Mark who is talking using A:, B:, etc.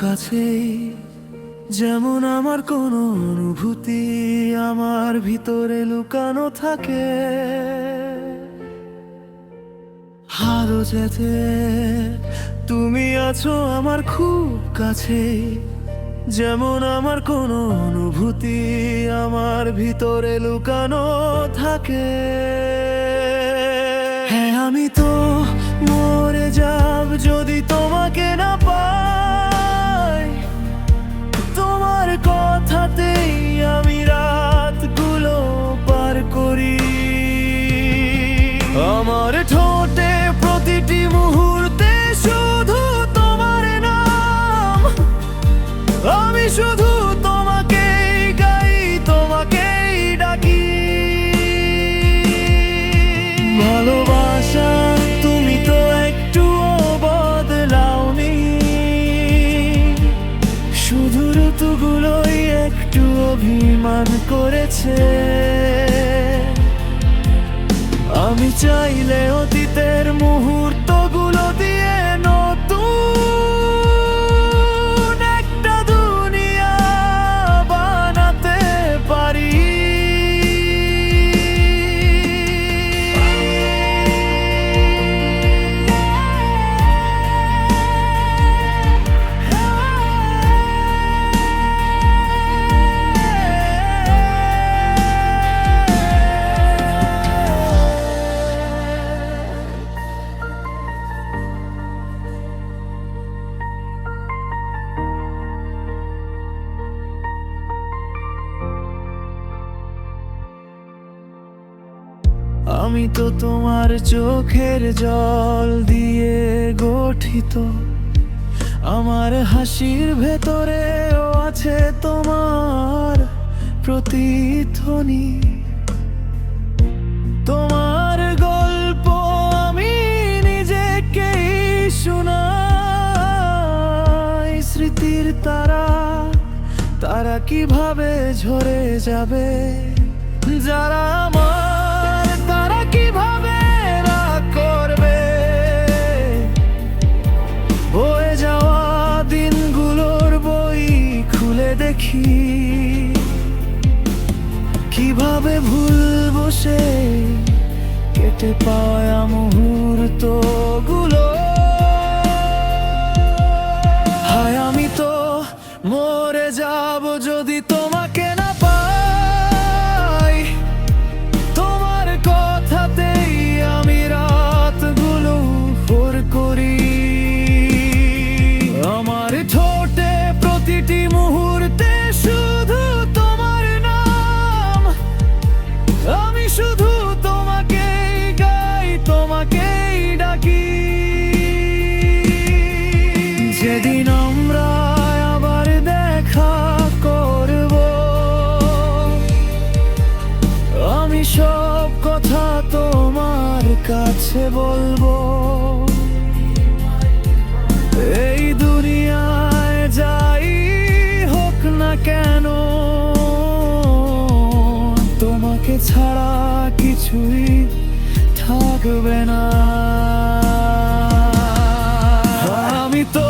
A: কাছেই, যেমন আমার কোনো অনুভূতি আমার ভিতরে লুকানো থাকে। হারো যেতে তুমি আছো আমার খুব কাছেই, যেমন আমার কোনো অনুভূতি আমার ভিতরে লুকানো থাকে। হ্যাঁ, আমি তো মরে যাব যদি তোমাকে না পাই। তোমার কথাতেই আমি রাতগুলো পার করি। আমার ঠোঁটে প্রতিটি মুহূর্তে শুধু তোমার নাম। আমি শুধু তোমাকেই গাই, তোমাকেই ডাকি। ভালোবাসা তুমি তো একটুও বদলাওনি, শুধু ঋতুগুলোই একটু অভিমান করেছে। আমি চাইলে অতীতের মুহূর্তগুলো দিয়ে নতুন একটা দুনিয়া বানাতে পারি। আমি তো তোমার চোখের জল দিয়ে গঠিত, আমার হাসির ভেতরেও আছে তোমার প্রতিধ্বনি। তোমার গল্প আমি নিজেকেই শোনাই। স্মৃতির তারা তারা কিভাবে ঝরে যাবে, যারা আমার তারা কিভাবে রাগ করবে। বয়ে যাওয়া দিনগুলোর বই খুলে দেখি, কিভাবে ভুলবো সেই কেটে পাওয়া মুহূর্তগুলো। হায়, আমি তো মরে যাব যদি তোমাকে না পাই। তোমার কথাতেই আমি রাতগুলো ভোর করি। আমার ঠোঁটে প্রতিটি মুহূর্তে শুধু তোমার নাম। আমি শুধু তোমাকেই গাই, তোমাকেই ডাকি। যেদিন আমরা আবার দেখা করব, আমি সব কথা তোমার কাছে বলবো। এই দুনিয়ায় যাই হোক না কেন, তোমাকে ছাড়া কিছুই থাকবে না। আমি তো